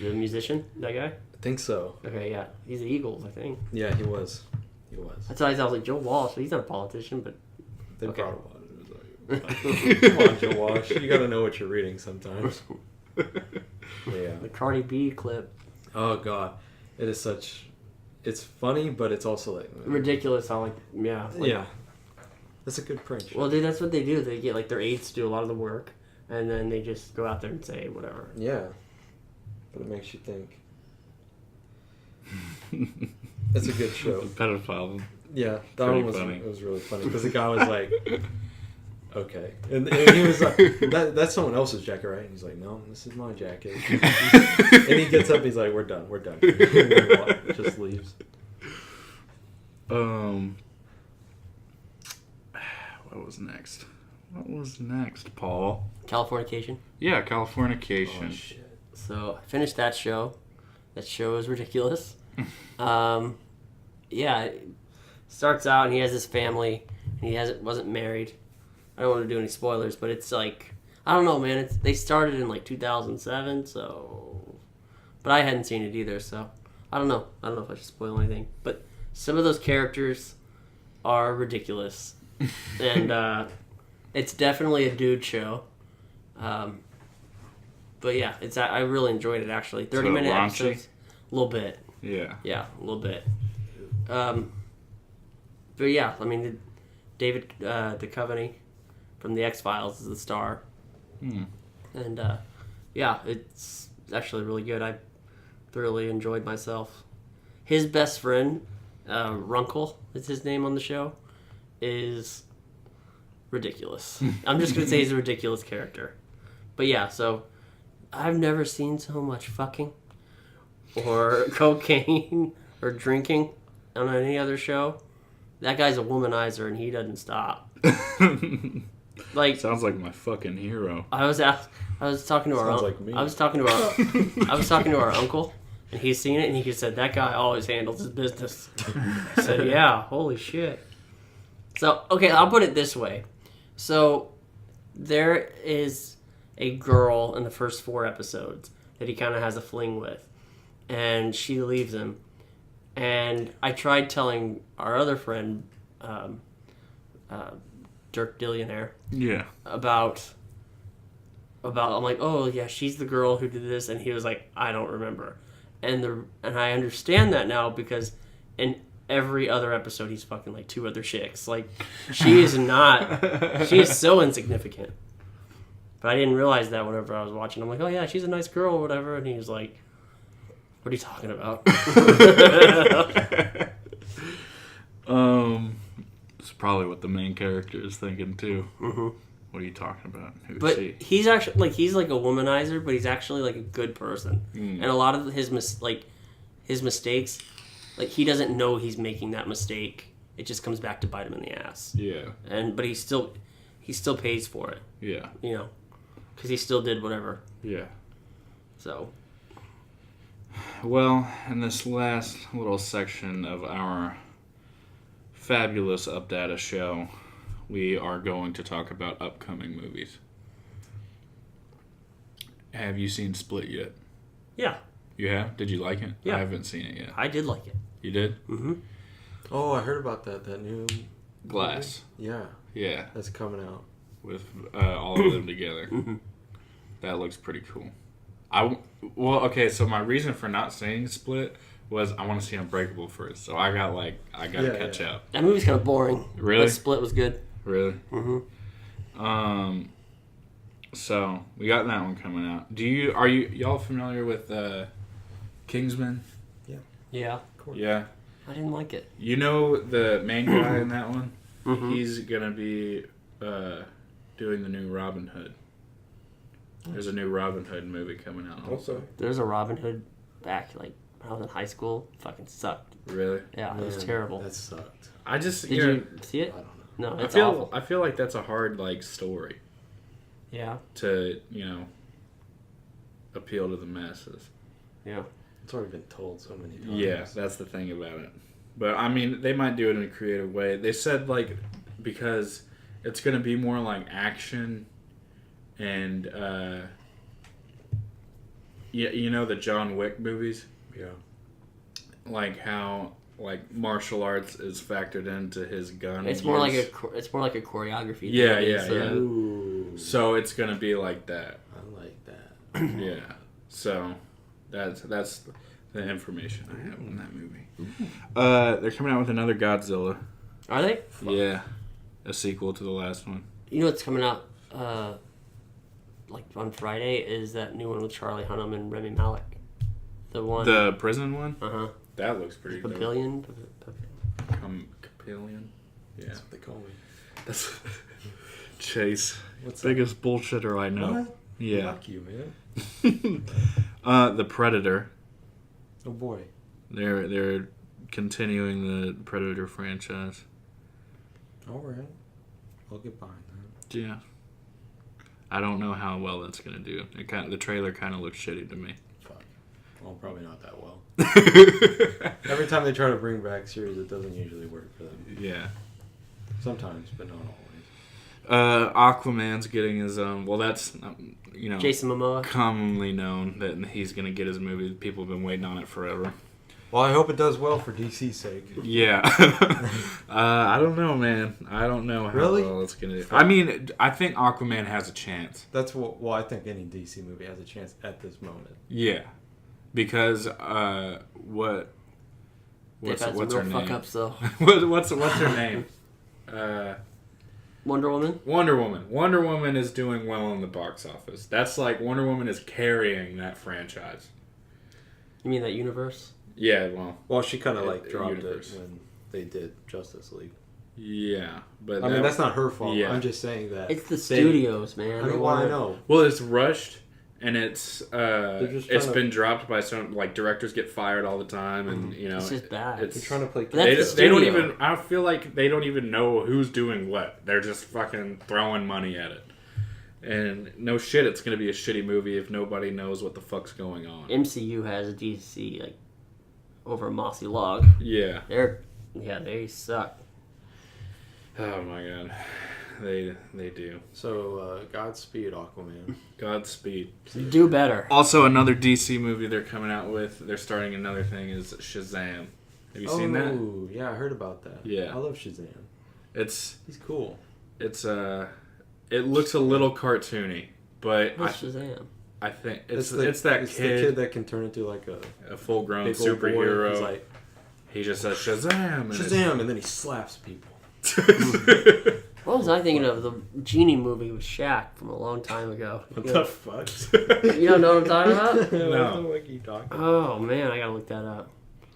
the musician, that guy? I think so. Okay, yeah. He's the Eagles, I think. Yeah, he was. That's why I was like, Joe Walsh, he's not a politician, but... They brought him on. Come on, Joe Walsh. You gotta know what you're reading sometimes. Yeah. The Cardi B clip. Oh god, it is such. It's funny, but it's also like ridiculous. How yeah. That's a good print. Well, dude, that's what they do. They get like their aides to do a lot of the work, and then they just go out there and say whatever. Yeah, but it makes you think. It's a good show. Pedophile. Yeah, that one was funny. It was really funny because the guy was like. Okay, and he was like, "That's someone else's jacket, right?" And he's like, "No, this is my jacket." And he gets up, and he's like, "We're done. Just leaves. What was next? Paul? Californication. Yeah, Californication. Oh, shit. So I finished that show. That show is ridiculous. Yeah, it starts out and he has this family, and he wasn't married. I don't want to do any spoilers, but it's like, I don't know, man. They started in like 2007, so, but I hadn't seen it either, so I don't know. I don't know if I should spoil anything, but some of those characters are ridiculous, and it's definitely a dude show. But yeah, I really enjoyed it actually. 30-minute episodes, a little bit. Yeah, a little bit. But yeah, I mean, David Duchovny from the X-Files is the star. And yeah, it's actually really good. I thoroughly enjoyed myself. His best friend, Runkle is his name on the show, is ridiculous. I'm just going to say he's a ridiculous character. But yeah, so I've never seen so much fucking or cocaine or drinking on any other show. That guy's a womanizer and he doesn't stop. Like, sounds like my fucking hero. I was talking to our Sounds like me. I was talking to our uncle, and he's seen it, and he just said that guy always handles his business. I said, yeah, holy shit. So okay, I'll put it this way. So there is a girl in the first 4 episodes that he kind of has a fling with, and she leaves him. And I tried telling our other friend, Dirk Dillionaire, about I'm like, oh yeah, she's the girl who did this, and he was like, I don't remember, and I understand that now because in every other episode he's fucking like 2 other chicks. Like, she is so insignificant. But I didn't realize that whenever I was watching. I'm like, oh yeah, she's a nice girl or whatever. And he was like, what are you talking about? It's probably what the main character is thinking too. Mm-hmm. What are you talking about? But he's actually like he's like a womanizer, but he's actually like a good person. And a lot of his mistakes, like he doesn't know he's making that mistake. It just comes back to bite him in the ass. Yeah. But he still pays for it. Yeah. You know, because he still did whatever. Yeah. So. Well, in this last little section of our fabulous Updata show, we are going to talk about upcoming movies. Have you seen Split yet? Yeah. You have? Did you like it? Yeah. I haven't seen it yet. I did like it. You did? Mm-hmm. Oh, I heard about that new... Glass. Movie? Yeah. Yeah. That's coming out. With all of them together. Mm-hmm. That looks pretty cool. So my reason for not seeing Split was I want to see Unbreakable first. So I gotta catch up. That movie's kind of boring. Really? But Split was good. Really? Mm-hmm. So we got that one coming out. Are y'all familiar with Kingsman? Yeah. Yeah. Yeah. I didn't like it. You know the main guy in that one? Mm-hmm. He's gonna be doing the new Robin Hood. There's a new Robin Hood movie coming out also. There's a Robin Hood back like when I was in high school. Fucking sucked. Really? Yeah, it was terrible. That sucked. Did you see it? I don't know. No, it's awful. I feel like that's a hard story. Yeah. To appeal to the masses. Yeah. It's already been told so many times. Yeah, that's the thing about it. But I mean, they might do it in a creative way. They said because it's going to be more like action and the John Wick movies. Yeah. Like how martial arts is factored into his gun. It's more like a choreography. Yeah, thing. yeah, yeah. Ooh. So it's gonna be like that. I like that. Yeah. So that's the information I have on that movie. They're coming out with another Godzilla. Are they? Yeah. A sequel to the last one. You know what's coming out on Friday is that new one with Charlie Hunnam and Rami Malek. The prison one? Uh-huh. That looks pretty dope. Papillion? Capillion? Yeah. That's what they call me. That's Chase. What's biggest bullshitter I know. What? Yeah. Fuck you, man. The Predator. Oh boy. They're continuing the Predator franchise. Alright. I'll get behind that. Yeah. I don't know how well that's gonna do. The trailer kind of looks shitty to me. Fuck. Well, probably not that well. Every time they try to bring back series, it doesn't usually work for them. Yeah. Sometimes, but not always. Aquaman's getting his own. Well, that's Jason Momoa. Commonly known that he's gonna get his movie. People have been waiting on it forever. Well, I hope it does well for DC's sake. Yeah. I don't know, man. I don't know how well it's going to do. I mean, I think Aquaman has a chance. That's what... Well, I think any DC movie has a chance at this moment. Yeah. Because, what's her name? Fuck ups, though. what's her name? Wonder Woman? Wonder Woman. Wonder Woman is doing well in the box office. That's Wonder Woman is carrying that franchise. You mean that universe? Yeah, well, she kind of dropped universe. It when they did Justice League. Yeah, but I mean that's not her fault. Yeah. I'm just saying that it's the studios, man. I mean, I know. Well, it's rushed, and it's been dropped by some directors get fired all the time, and it's just bad. They're trying to play. They don't even. I feel like they don't even know who's doing what. They're just fucking throwing money at it. And no shit, it's gonna be a shitty movie if nobody knows what the fuck's going on. MCU has a DC over a mossy log. Yeah. They suck. Oh my god. They do. So, Godspeed, Aquaman. Godspeed. Do better. Also, another DC movie they're coming out with, they're starting another thing, is Shazam. Have you seen that? Oh, yeah, I heard about that. Yeah. I love Shazam. He's cool. It looks a little cartoony, but What's Shazam? I think it's the kid kid that can turn into a full-grown big old boy. superhero. He's He just says Shazam! Shazam! And then he slaps people. What was I thinking of? The Genie movie with Shaq from a long time ago. What the fuck? You don't know what I'm talking about? No. What the fuck are you talking about? Oh, man, I gotta look that up.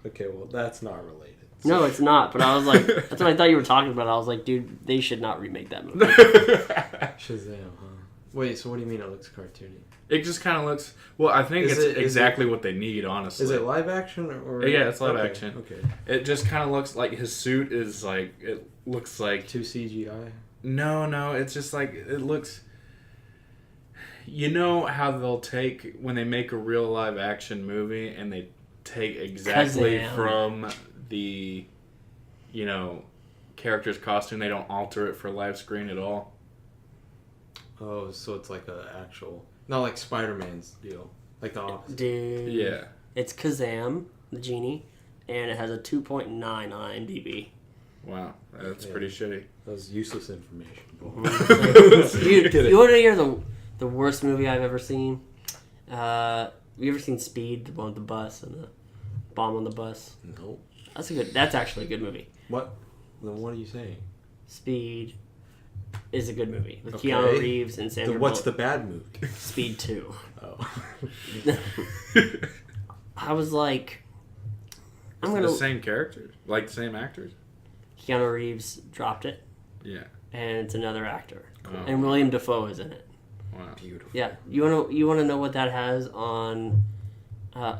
Okay, well, that's not related. No, it's not, but I was like, that's what I thought you were talking about. I was like, dude, they should not remake that movie. Shazam, huh? Wait, so what do you mean it looks cartoony? It just kind of looks... Well, I think it's exactly what they need, honestly. Is it live action? Or Yeah, it's live action. Okay. It just kind of looks like his suit is like... It looks like... 2 CGI? No, it's just like... It looks... You know how they'll take... When they make a real live action movie and they take exactly from the... You know... character's costume, they don't alter it for live screen at all. Oh, so it's like a actual... Not like Spider-Man's deal. Like the opposite. Dude. Yeah. It's Kazam, the Genie, and it has a 2.9 on IMDb. Wow, that's pretty shitty. That was useless information. Dude, you want to hear the worst movie I've ever seen? You ever seen Speed, the one with the bus and the bomb on the bus? Nope. That's actually a good movie. What? Then what are you saying? Speed is a good movie with Okay. Keanu Reeves and Sandra What's Bullock. the bad movie? Speed 2. Oh. I was like, I'm The gonna. same characters? Like the same actors? Keanu Reeves dropped it, Yeah. and it's another actor, Cool. and William Dafoe is in it. Wow. Beautiful. Yeah, you wanna know what that has on?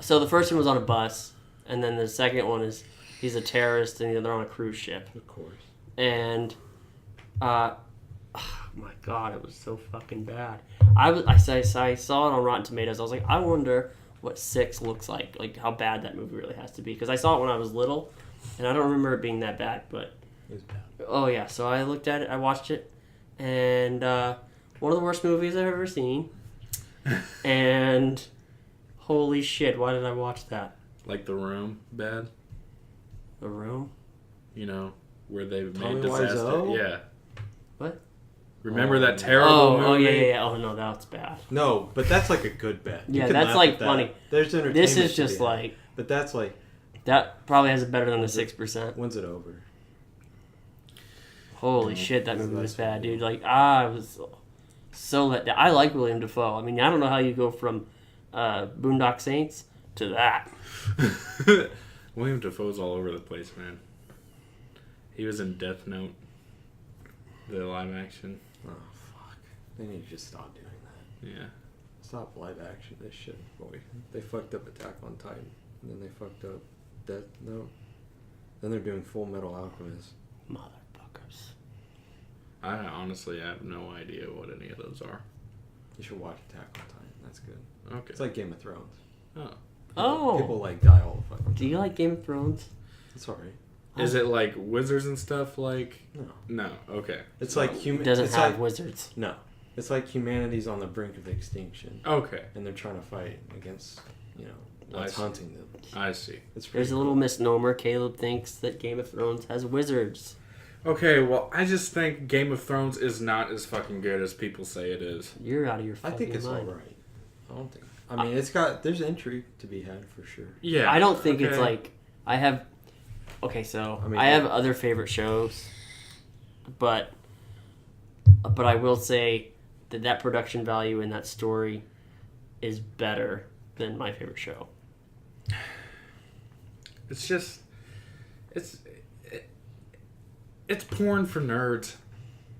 So the first one was on a bus, and then the second one is he's a terrorist and they're on a cruise ship. Of course. And, oh my god, it was so fucking bad. I saw it on Rotten Tomatoes. I was like, I wonder what 6 looks like how bad that movie really has to be. Because I saw it when I was little, and I don't remember it being that bad. But It was bad. oh yeah, so I looked at it, I watched it, and one of the worst movies I've ever seen. And holy shit, why did I watch that? Like The Room, bad? The Room? You know, where they Tommy made disaster. Wiseau? Yeah. What? Remember that terrible movie? Oh yeah. Oh no, that's bad. No, but that's like a good bet. You Yeah, can that's laugh like at that. funny. There's entertainment. This is to just be had. like But that's like, that probably has it better than the 6%. when's it over? Holy No, shit, that movie was that's bad, funny. dude. Like I was so let down. I like William Dafoe. I mean, I don't know how you go from Boondock Saints to that. William Dafoe's all over the place, man. He was in Death Note, the live action. Oh, fuck. They need to just stop doing that. Yeah. Stop live action this shit, boy. They fucked up Attack on Titan. And then they fucked up Death Note. Then they're doing Full Metal Alchemist. Motherfuckers. I honestly have no idea what any of those are. You should watch Attack on Titan. That's good. Okay. It's like Game of Thrones. Oh. People like die all the fucking time. Do you like Game of Thrones? It's alright. Is it like wizards and stuff? Like No. no. Okay. It's So- like human. It doesn't it's have like, wizards. No. It's like humanity's on the brink of extinction. Okay. And they're trying to fight against, you know, I what's see. hunting them. I see. It's There's a little misnomer. Caleb thinks that Game of Thrones has wizards. Okay, well, I just think Game of Thrones is not as fucking good as people say it is. You're out of your I fucking think it's mind. alright. I don't think. I mean, it's got. There's intrigue to be had for sure. Yeah. I don't think it's okay. like I have. Okay, so I mean, I have other favorite shows, but I will say that production value in that story is better than my favorite show. It's just, it's porn for nerds.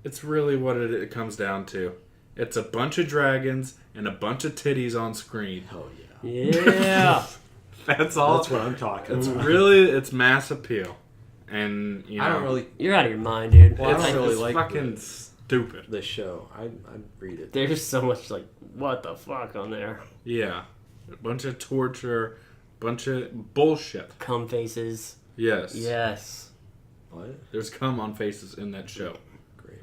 It's really what it comes down to. It's a bunch of dragons and a bunch of titties on screen. Hell yeah. Yeah. That's all. That's what I'm talking It's about. really, it's mass appeal. And, you know. I don't really. You're out of your mind, dude. Well, I don't really it's like fucking stupid. the show. I'd read it. There's so much like what the fuck on there. Yeah. A bunch of torture, bunch of bullshit. Cum faces. Yes. Yes. What? There's cum on faces in that show. Great.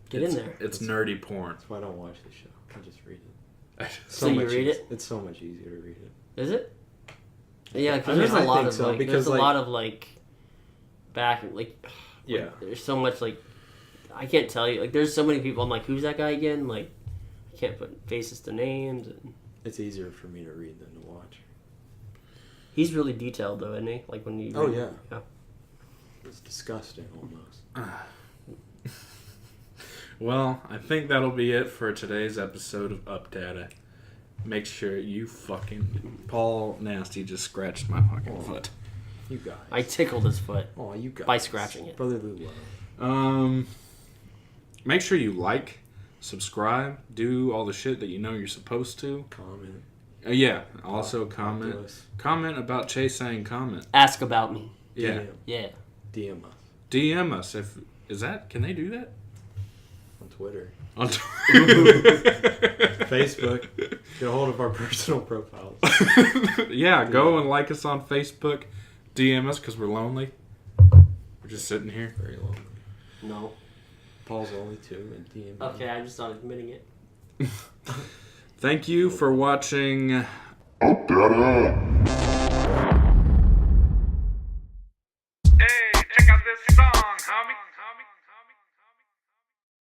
Get in there. It's nerdy porn. That's why I don't watch the show. I just read it. So you much read it? It's so much easier to read it. Is it? Yeah, I because mean, there's a I lot think of so, like because, there's a like- lot of like back like Yeah. there's so much like I can't tell you like there's so many people I'm like who's that guy again like I can't put faces to names and It's easier for me to read than to watch. He's really detailed though, isn't he? Like when you. Oh yeah. It's disgusting almost. Well, I think that'll be it for today's episode of Updata. Make sure you fucking... Paul Nasty just scratched my fucking foot. You guys. I tickled his foot. Oh, you guys. By scratching it. Brotherly love. Make sure you like, subscribe, do all the shit that you know you're supposed to. Comment. Yeah. Also comment. Comment about Chase saying comment. Ask about me. Yeah. Yeah. DM us. DM us. Can they do that? On Twitter. On Facebook. Get a hold of our personal profiles. Yeah, go and like us on Facebook. DM us because we're lonely. We're just sitting here. Very lonely. No. Paul's only 2 and DM. Okay, I'm just not admitting it. Thank you for watching. Updata. Hey, check out this song, homie.